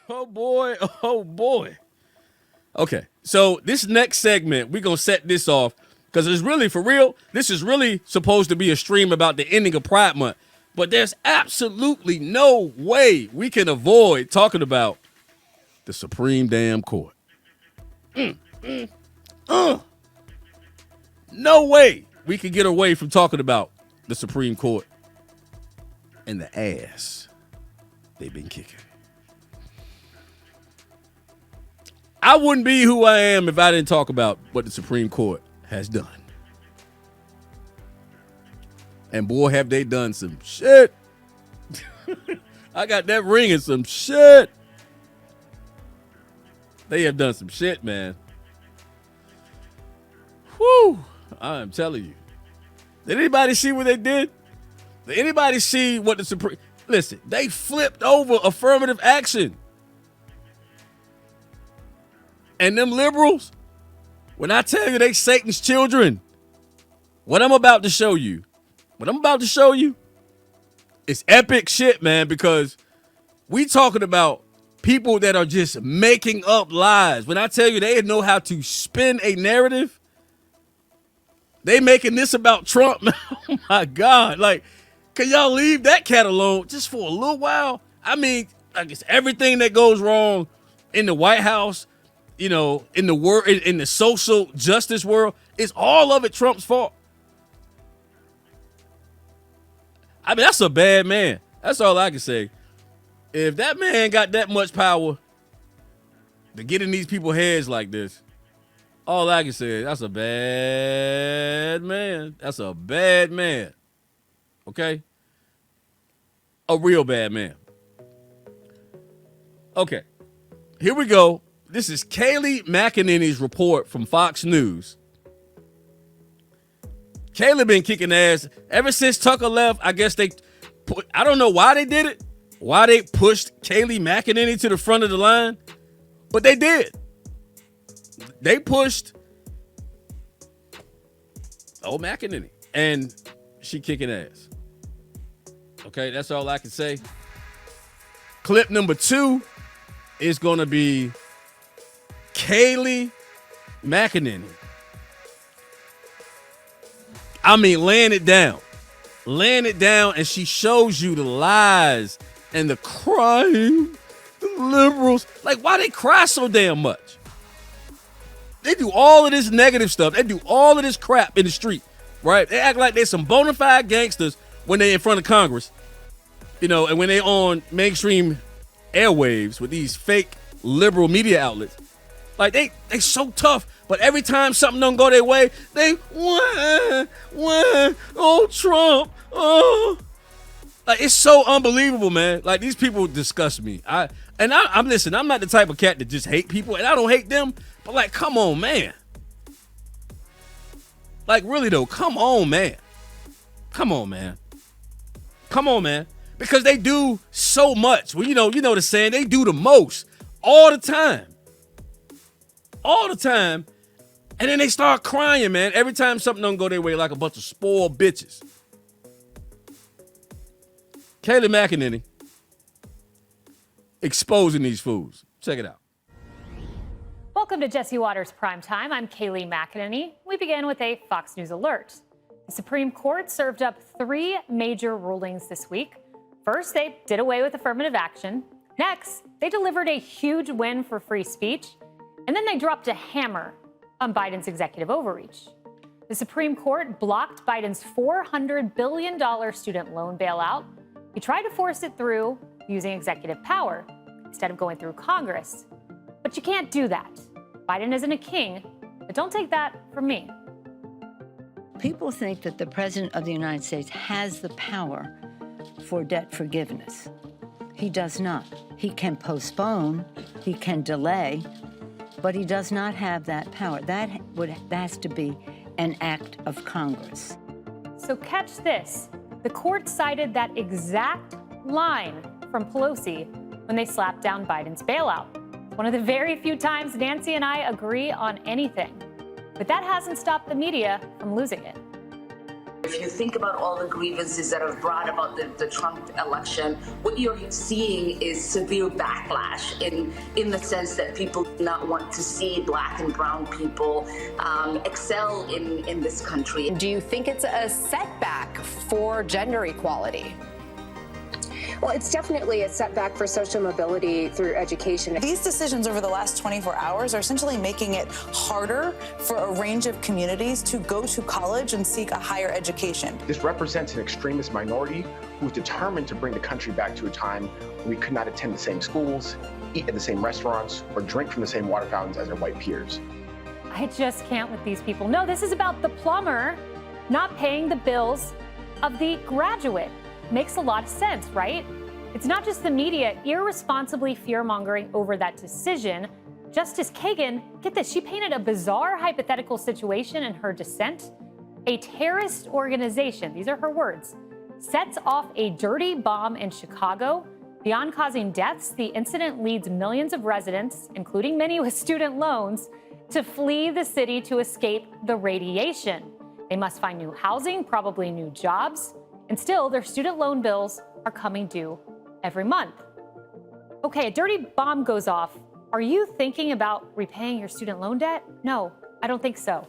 Oh boy. Oh boy. Okay. So this next segment, we're gonna set this off because it's really for real. This is really supposed to be a stream about the ending of Pride Month, but there's absolutely no way we can avoid talking about the Supreme Damn Court. No way we can get away from talking about the Supreme Court and the ass they've been kicking. I wouldn't be who I am if I didn't talk about what the Supreme Court has done. And boy, have they done some shit. I got that ringing some shit. They have done some shit, man. Whew. I am telling you. Did anybody see what they did? Did anybody see what the Supreme... Listen, they flipped over affirmative action. And them liberals, when I tell you they Satan's children, what I'm about to show you is epic shit, man, because we talking about people that are just making up lies. When I tell you they know how to spin a narrative, they making this about Trump. Oh my God. Like, can y'all leave that cat alone just for a little while? I mean, like it's everything that goes wrong in the White House, you know, in the world, in the social justice world, it's all of it Trump's fault. I mean, that's a bad man. That's all I can say. If that man got that much power to get in these people's heads like this, all I can say is that's a bad man. That's a bad man. Okay? A real bad man. Okay. Here we go. This is Kayleigh McEnany's report from Fox News. Kayleigh been kicking ass ever since Tucker left. I guess I don't know why they did it, why they pushed Kayleigh McEnany to the front of the line, but they did. They pushed old McEnany, and she kicking ass. Okay, that's all I can say. Clip number 2 is going to be Kayleigh McEnany. I mean, laying it down, and she shows you the lies and the crying, the liberals. Like, why they cry so damn much? They do all of this negative stuff. They do all of this crap in the street, right? They act like they're some bona fide gangsters when they're in front of Congress, you know, and when they're on mainstream airwaves with these fake liberal media outlets. Like, they so tough, but every time something don't go their way, they, wah, oh, Trump, oh. Like, it's so unbelievable, man. Like, these people disgust me. I'm not the type of cat that just hate people, and I don't hate them, but, like, come on, man. Like, really, though, come on, man. Come on, man. Come on, man. Because they do so much. Well, you know the saying, they do the most all the time. All the time, and then they start crying, man, every time something don't go their way, like a bunch of spoiled bitches. Kayleigh McEnany exposing these fools. Check it out. Welcome to Jesse Watters Primetime. I'm Kayleigh McEnany. We begin with a Fox News alert. The Supreme Court served up 3 major rulings this week. First, they did away with affirmative action. Next, they delivered a huge win for free speech. And then they dropped a hammer on Biden's executive overreach. The Supreme Court blocked Biden's $400 billion student loan bailout. He tried to force it through using executive power instead of going through Congress. But you can't do that. Biden isn't a king, but don't take that from me. People think that the President of the United States has the power for debt forgiveness. He does not. He can postpone, he can delay, but he does not have that power. That has to be an act of Congress. So catch this. The court cited that exact line from Pelosi when they slapped down Biden's bailout. One of the very few times Nancy and I agree on anything. But that hasn't stopped the media from losing it. If you think about all the grievances that have brought about the Trump election, what you're seeing is severe backlash in the sense that people do not want to see Black and brown people excel in this country. Do you think it's a setback for gender equality? Well, it's definitely a setback for social mobility through education. These decisions over the last 24 hours are essentially making it harder for a range of communities to go to college and seek a higher education. This represents an extremist minority who's determined to bring the country back to a time when we could not attend the same schools, eat at the same restaurants, or drink from the same water fountains as their white peers. I just can't with these people. No, this is about the plumber not paying the bills of the graduate. Makes a lot of sense, right? It's not just the media irresponsibly fear-mongering over that decision. Justice Kagan, get this, she painted a bizarre hypothetical situation in her dissent. A terrorist organization, these are her words, sets off a dirty bomb in Chicago. Beyond causing deaths, the incident leads millions of residents, including many with student loans, to flee the city to escape the radiation. They must find new housing, probably new jobs. And still, their student loan bills are coming due every month. Okay, a dirty bomb goes off. Are you thinking about repaying your student loan debt? No, I don't think so.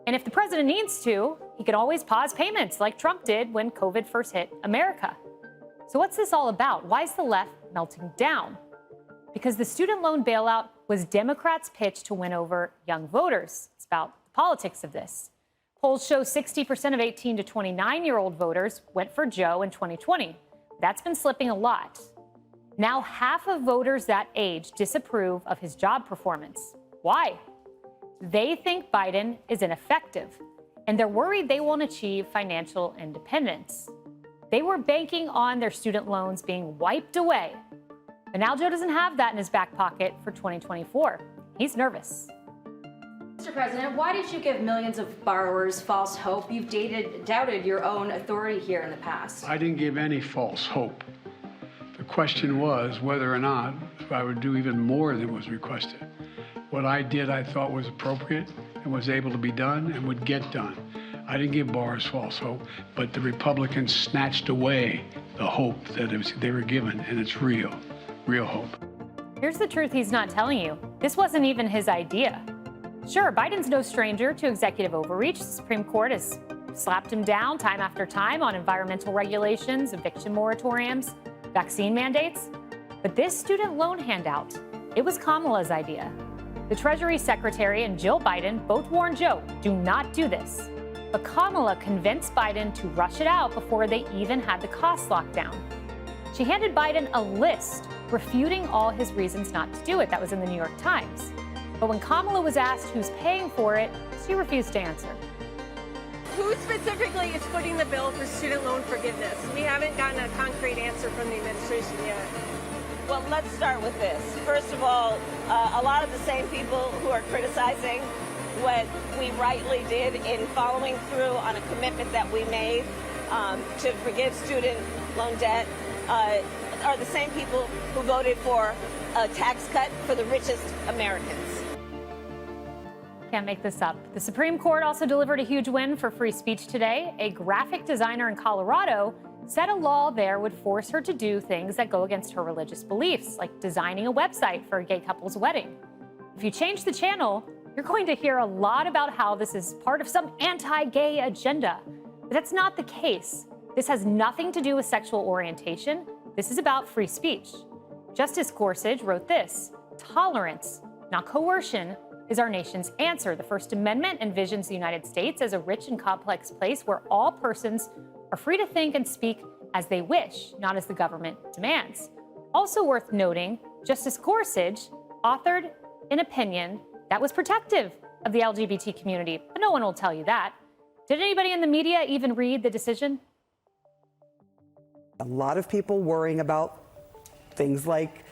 And if the president needs to, he can always pause payments like Trump did when COVID first hit America. So what's this all about? Why is the left melting down? Because the student loan bailout was Democrats' pitch to win over young voters. It's about the politics of this. Polls show 60% of 18 to 29-year-old voters went for Joe in 2020. That's been slipping a lot. Now half of voters that age disapprove of his job performance. Why? They think Biden is ineffective, and they're worried they won't achieve financial independence. They were banking on their student loans being wiped away. But now Joe doesn't have that in his back pocket for 2024. He's nervous. Mr. President, why did you give millions of borrowers false hope? You've doubted your own authority here in the past. I didn't give any false hope. The question was whether or not I would do even more than was requested. What I did, I thought was appropriate and was able to be done and would get done. I didn't give borrowers false hope, but the Republicans snatched away the hope that they were given, and it's real hope. Here's the truth he's not telling you. This wasn't even his idea. Sure, Biden's no stranger to executive overreach. The Supreme Court has slapped him down time after time on environmental regulations, eviction moratoriums, vaccine mandates. But this student loan handout, it was Kamala's idea. The Treasury Secretary and Jill Biden both warned Joe, do not do this. But Kamala convinced Biden to rush it out before they even had the cost locked down. She handed Biden a list refuting all his reasons not to do it. That was in the New York Times. But when Kamala was asked who's paying for it, she refused to answer. Who specifically is footing the bill for student loan forgiveness? We haven't gotten a concrete answer from the administration yet. Well, let's start with this. First of all, a lot of the same people who are criticizing what we rightly did in following through on a commitment that we made to forgive student loan debt are the same people who voted for a tax cut for the richest Americans. Can't make this up. The Supreme Court also delivered a huge win for free speech today. A graphic designer in Colorado said a law there would force her to do things that go against her religious beliefs, like designing a website for a gay couple's wedding. If you change the channel, you're going to hear a lot about how this is part of some anti-gay agenda. But that's not the case. This has nothing to do with sexual orientation. This is about free speech. Justice Gorsuch wrote this: tolerance, not coercion, is our nation's answer. The First Amendment envisions the United States as a rich and complex place where all persons are free to think and speak as they wish, not as the government demands. Also worth noting, Justice Gorsuch authored an opinion that was protective of the LGBT community, but no one will tell you that. Did anybody in the media even read the decision? A lot of people worrying about things like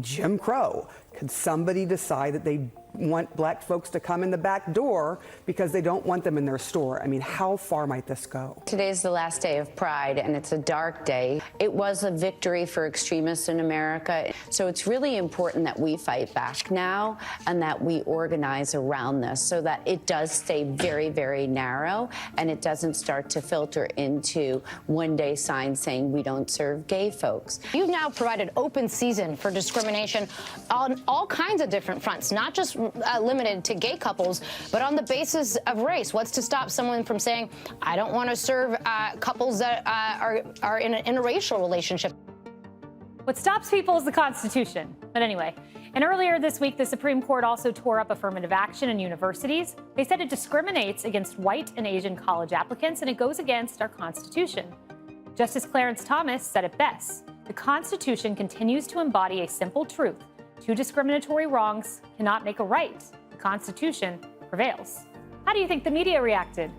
Jim Crow. Could somebody decide that they want black folks to come in the back door because they don't want them in their store. I mean, how far might this go? Today's the last day of Pride, and it's a dark day. It was a victory for extremists in America. So it's really important that we fight back now and that we organize around this so that it does stay very, very narrow and it doesn't start to filter into one-day signs saying we don't serve gay folks. You've now provided open season for discrimination on all kinds of different fronts, not just limited to gay couples, but on the basis of race. What's to stop someone from saying, I don't want to serve couples that are in an interracial relationship? What stops people is the Constitution. But anyway, and earlier this week, the Supreme Court also tore up affirmative action in universities. They said it discriminates against white and Asian college applicants, and it goes against our Constitution. Justice Clarence Thomas said it best. The Constitution continues to embody a simple truth. Two discriminatory wrongs cannot make a right. The Constitution prevails. How do you think the media reacted?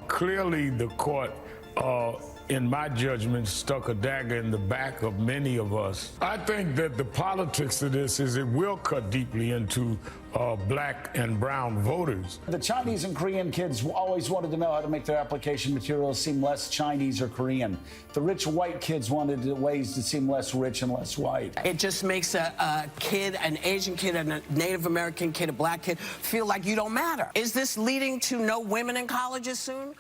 Clearly, the court, in my judgment, stuck a dagger in the back of many of us. I think that the politics of this is it will cut deeply into black and brown voters. The Chinese and Korean kids always wanted to know how to make their application materials seem less Chinese or Korean. The rich white kids wanted ways to seem less rich and less white. It just makes a kid, an Asian kid, a Native American kid, a black kid, feel like you don't matter. Is this leading to no women in colleges soon?